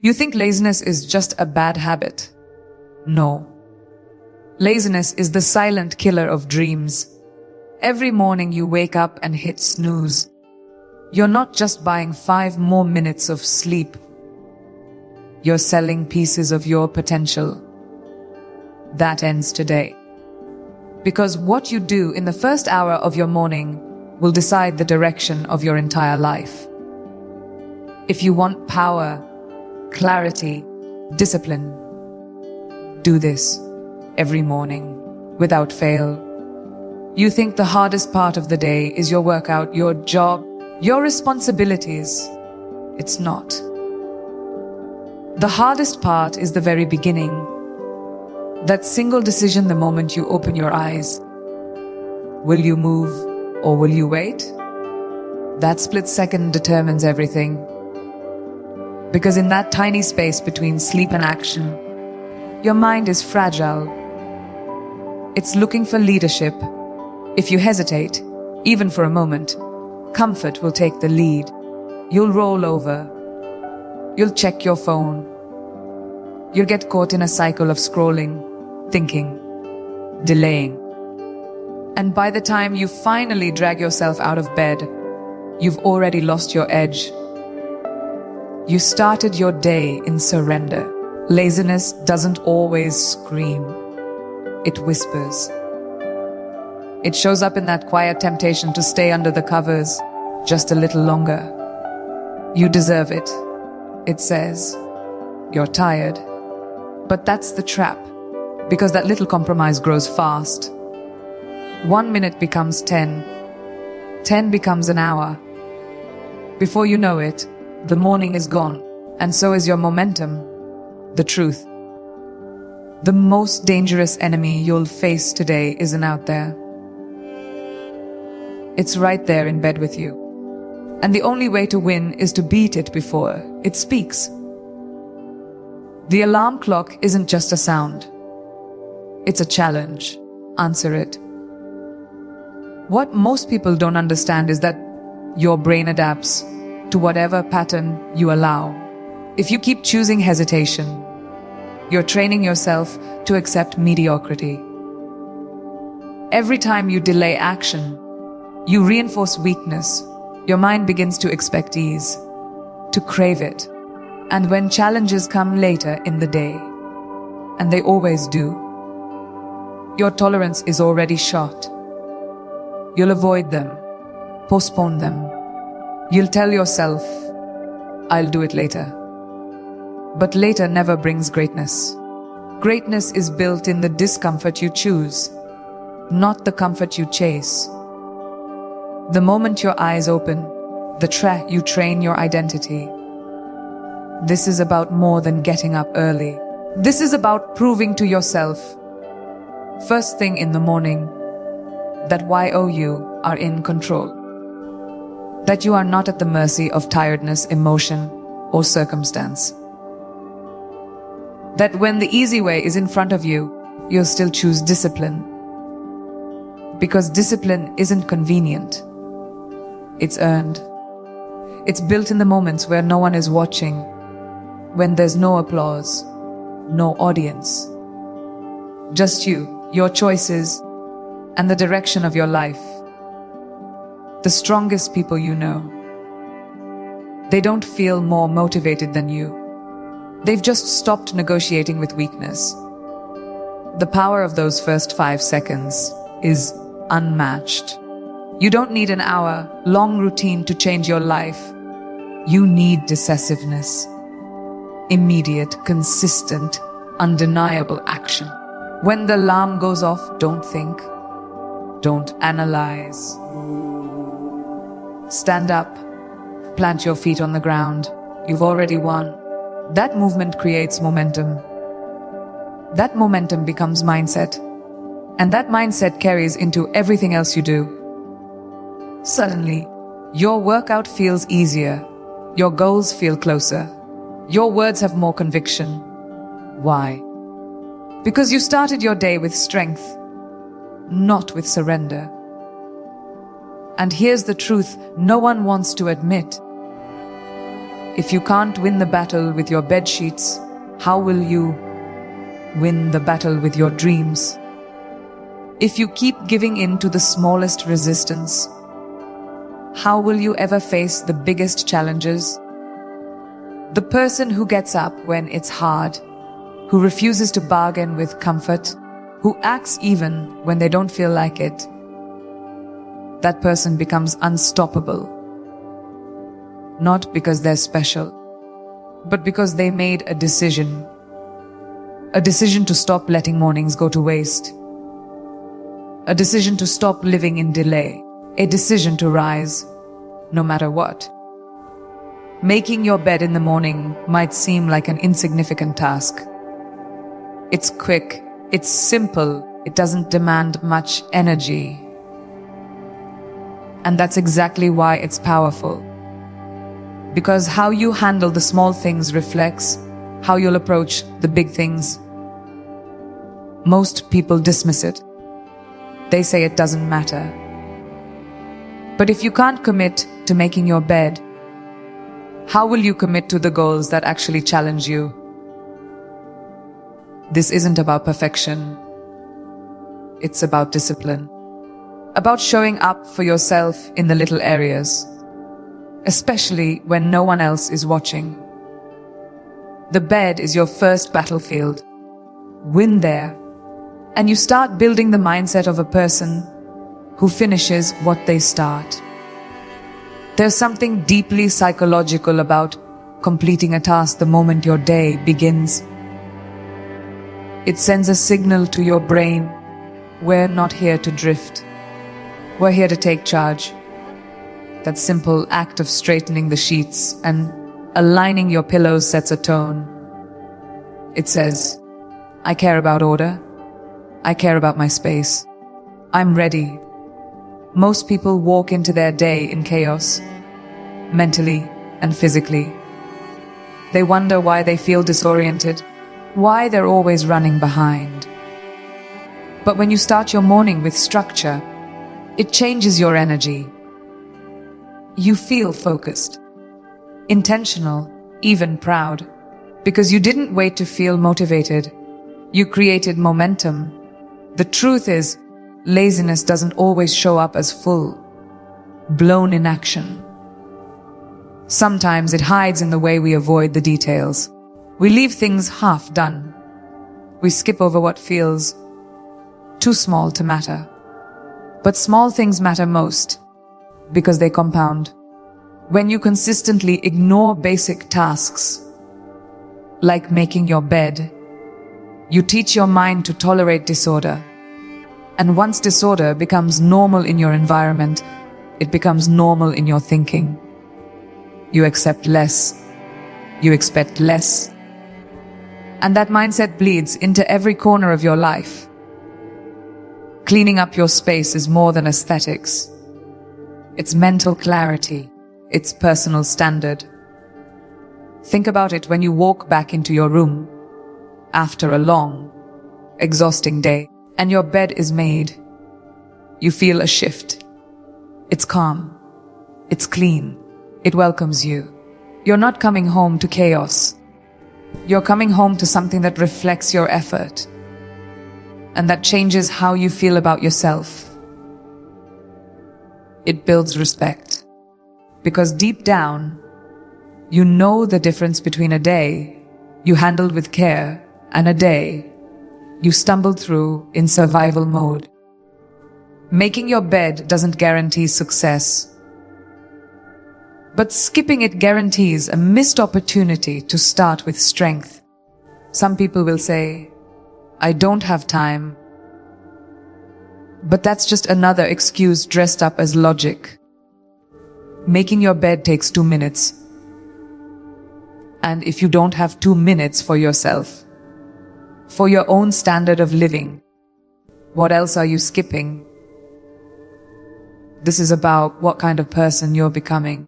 You think laziness is just a bad habit. No. Laziness is the silent killer of dreams. Every morning you wake up and hit snooze. You're not just buying 5 more minutes of sleep. You're selling pieces of your potential. That ends today. Because what you do in the first hour of your morning will decide the direction of your entire life. If you want power, clarity, discipline, do this every morning without fail. You think the hardest part of the day is your workout, your job, your responsibilities. It's not. The hardest part is the very beginning. That single decision the moment you open your eyes. Will you move or will you wait? That split second determines everything. Because in that tiny space between sleep and action, your mind is fragile. It's looking for leadership. If you hesitate, even for a moment, comfort will take the lead. You'll roll over. You'll check your phone. You'll get caught in a cycle of scrolling, thinking, delaying. And by the time you finally drag yourself out of bed, you've already lost your edge. You started your day in surrender. Laziness doesn't always scream. It whispers. It shows up in that quiet temptation to stay under the covers just a little longer. You deserve it, it says. You're tired. But that's the trap, because that little compromise grows fast. 1 minute becomes 10. 10 becomes an hour. Before you know it, the morning is gone, and so is your momentum, the truth. The most dangerous enemy you'll face today isn't out there. It's right there in bed with you. And the only way to win is to beat it before it speaks. The alarm clock isn't just a sound. It's a challenge. Answer it. What most people don't understand is that your brain adapts to whatever pattern you allow. If you keep choosing hesitation, you're training yourself to accept mediocrity. Every time you delay action, you reinforce weakness. Your mind begins to expect ease, to crave it. And when challenges come later in the day, and they always do, your tolerance is already shot. You'll avoid them, postpone them. You'll tell yourself, I'll do it later. But later never brings greatness. Greatness is built in the discomfort you choose, not the comfort you chase. The moment your eyes open, you train your identity. This is about more than getting up early. This is about proving to yourself, first thing in the morning, that you are in control. That you are not at the mercy of tiredness, emotion, or circumstance. That when the easy way is in front of you, you'll still choose discipline. Because discipline isn't convenient. It's earned. It's built in the moments where no one is watching, when there's no applause, no audience. Just you, your choices, and the direction of your life. The strongest people you know. They don't feel more motivated than you. They've just stopped negotiating with weakness. The power of those first 5 seconds is unmatched. You don't need an hour-long routine to change your life. You need decisiveness. Immediate, consistent, undeniable action. When the alarm goes off, don't think. Don't analyze. Stand up. Plant your feet on the ground. You've already won. That movement creates momentum. That momentum becomes mindset. And that mindset carries into everything else you do. Suddenly, your workout feels easier. Your goals feel closer. Your words have more conviction. Why? Because you started your day with strength, not with surrender. And here's the truth no one wants to admit. If you can't win the battle with your bed sheets, how will you win the battle with your dreams? If you keep giving in to the smallest resistance, how will you ever face the biggest challenges? The person who gets up when it's hard, who refuses to bargain with comfort, who acts even when they don't feel like it, that person becomes unstoppable. Not because they're special, but because they made a decision. A decision to stop letting mornings go to waste. A decision to stop living in delay. A decision to rise, no matter what. Making your bed in the morning might seem like an insignificant task. It's quick, it's simple, it doesn't demand much energy. And that's exactly why it's powerful. Because how you handle the small things reflects how you'll approach the big things. Most people dismiss it. They say it doesn't matter. But if you can't commit to making your bed, how will you commit to the goals that actually challenge you? This isn't about perfection. It's about discipline. About showing up for yourself in the little areas, especially when no one else is watching. The bed is your first battlefield. Win there, and you start building the mindset of a person who finishes what they start. There's something deeply psychological about completing a task the moment your day begins. It sends a signal to your brain, we're not here to drift. We're here to take charge. That simple act of straightening the sheets and aligning your pillows sets a tone. It says, I care about order. I care about my space. I'm ready. Most people walk into their day in chaos, mentally and physically. They wonder why they feel disoriented, why they're always running behind. But when you start your morning with structure, it changes your energy. You feel focused, intentional, even proud, because you didn't wait to feel motivated. You created momentum. The truth is, laziness doesn't always show up as full, blown inaction. Sometimes it hides in the way we avoid the details. We leave things half done. We skip over what feels too small to matter. But small things matter most because they compound. When you consistently ignore basic tasks, like making your bed, you teach your mind to tolerate disorder. And once disorder becomes normal in your environment, it becomes normal in your thinking. You accept less. You expect less. And that mindset bleeds into every corner of your life. Cleaning up your space is more than aesthetics. It's mental clarity. It's personal standard. Think about it when you walk back into your room after a long, exhausting day and your bed is made. You feel a shift. It's calm. It's clean. It welcomes you. You're not coming home to chaos. You're coming home to something that reflects your effort and that changes how you feel about yourself. It builds respect because deep down, you know the difference between a day you handled with care and a day you stumbled through in survival mode. Making your bed doesn't guarantee success, but skipping it guarantees a missed opportunity to start with strength. Some people will say, I don't have time. But that's just another excuse dressed up as logic. Making your bed takes 2 minutes. And if you don't have 2 minutes for yourself, for your own standard of living, what else are you skipping? This is about what kind of person you're becoming.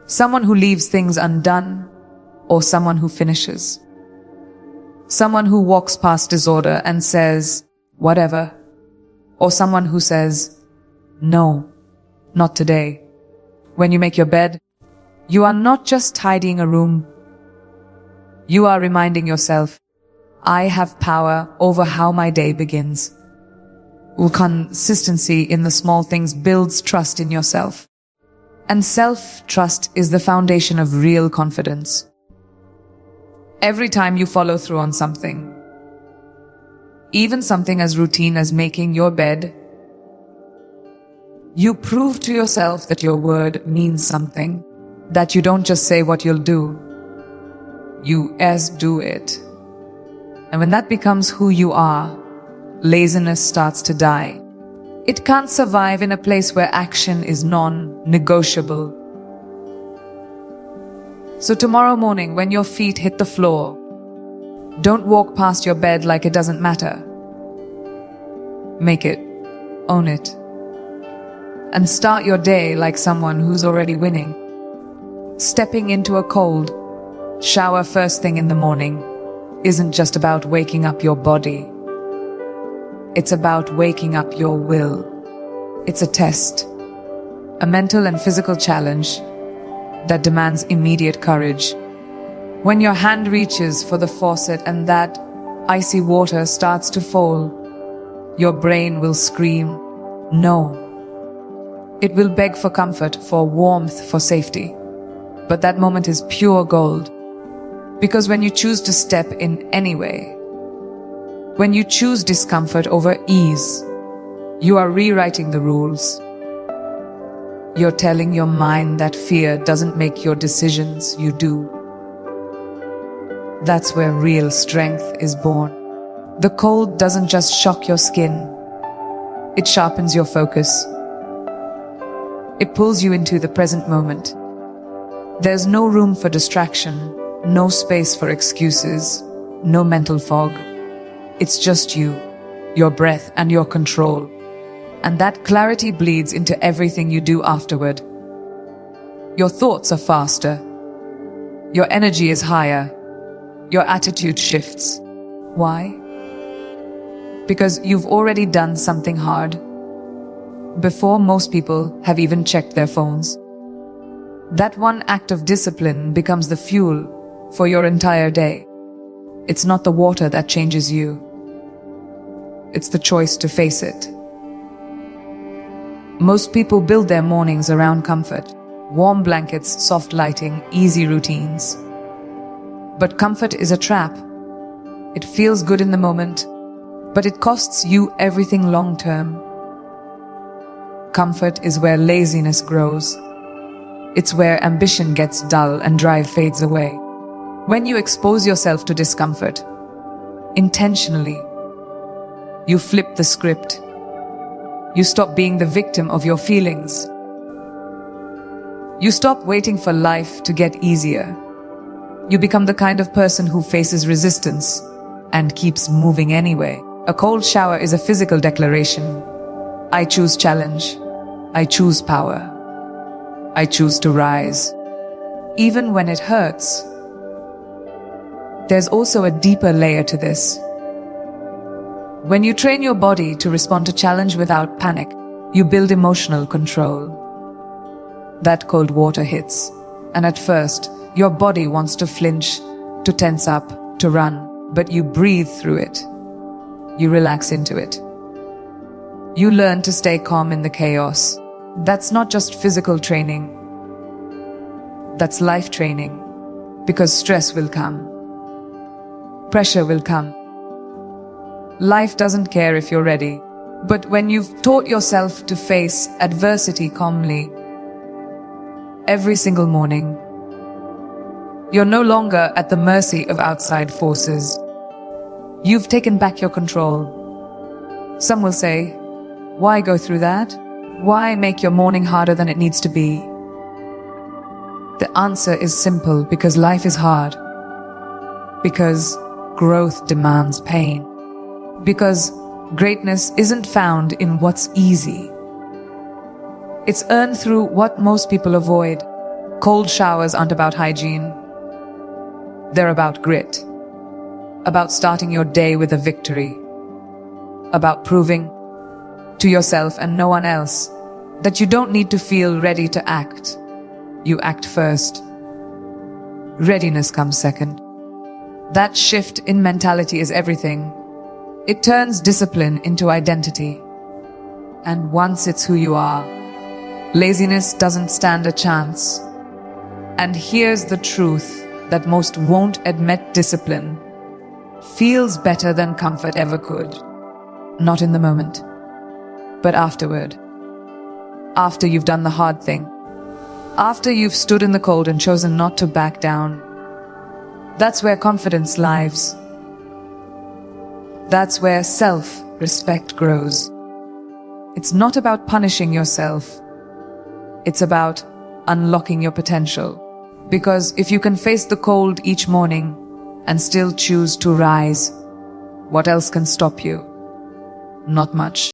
Someone who leaves things undone, or someone who finishes. Someone who walks past disorder and says, whatever. Or someone who says, no, not today. When you make your bed, You are not just tidying a room. You are reminding yourself, I have power over how my day begins. Consistency in the small things builds trust in yourself. And self-trust is the foundation of real confidence. Every time you follow through on something, even something as routine as making your bed, you prove to yourself that your word means something, that you don't just say what you'll do, you do it. And when that becomes who you are, laziness starts to die. It can't survive in a place where action is non-negotiable. So tomorrow morning, when your feet hit the floor, don't walk past your bed like it doesn't matter. Make it. Own it. And start your day like someone who's already winning. Stepping into a cold shower first thing in the morning isn't just about waking up your body. It's about waking up your will. It's a test, a mental and physical challenge that demands immediate courage. When your hand reaches for the faucet and that icy water starts to fall, your brain will scream, no. It will beg for comfort, for warmth, for safety. But that moment is pure gold. Because when you choose to step in anyway, when you choose discomfort over ease, you are rewriting the rules. You're telling your mind that fear doesn't make your decisions, you do. That's where real strength is born. The cold doesn't just shock your skin. It sharpens your focus. It pulls you into the present moment. There's no room for distraction, no space for excuses, no mental fog. It's just you, your breath, and your control. And that clarity bleeds into everything you do afterward. Your thoughts are faster. Your energy is higher. Your attitude shifts. Why? Because you've already done something hard before most people have even checked their phones. That one act of discipline becomes the fuel for your entire day. It's not the water that changes you. It's the choice to face it. Most people build their mornings around comfort. Warm blankets, soft lighting, easy routines. But comfort is a trap. It feels good in the moment, but it costs you everything long term. Comfort is where laziness grows. It's where ambition gets dull and drive fades away. When you expose yourself to discomfort, intentionally, you flip the script. You stop being the victim of your feelings. You stop waiting for life to get easier. You become the kind of person who faces resistance and keeps moving anyway. A cold shower is a physical declaration. I choose challenge. I choose power. I choose to rise. Even when it hurts. There's also a deeper layer to this. When you train your body to respond to challenge without panic, you build emotional control. That cold water hits, and at first, your body wants to flinch, to tense up, to run, but you breathe through it. You relax into it. You learn to stay calm in the chaos. That's not just physical training. That's life training. Because stress will come. Pressure will come. Life doesn't care if you're ready. But when you've taught yourself to face adversity calmly, every single morning, you're no longer at the mercy of outside forces. You've taken back your control. Some will say, why go through that? Why make your morning harder than it needs to be? The answer is simple: because life is hard. Because growth demands pain. Because greatness isn't found in what's easy. It's earned through what most people avoid. Cold showers aren't about hygiene. They're about grit. About starting your day with a victory. About proving to yourself and no one else that you don't need to feel ready to act. you act first. Readiness comes second. That shift in mentality is everything. It turns discipline into identity. And once it's who you are, laziness doesn't stand a chance. And here's the truth that most won't admit: discipline feels better than comfort ever could. Not in the moment, but afterward. After you've done the hard thing. After you've stood in the cold and chosen not to back down. That's where confidence lives. That's where self-respect grows. It's not about punishing yourself. It's about unlocking your potential. Because if you can face the cold each morning and still choose to rise, what else can stop you? Not much.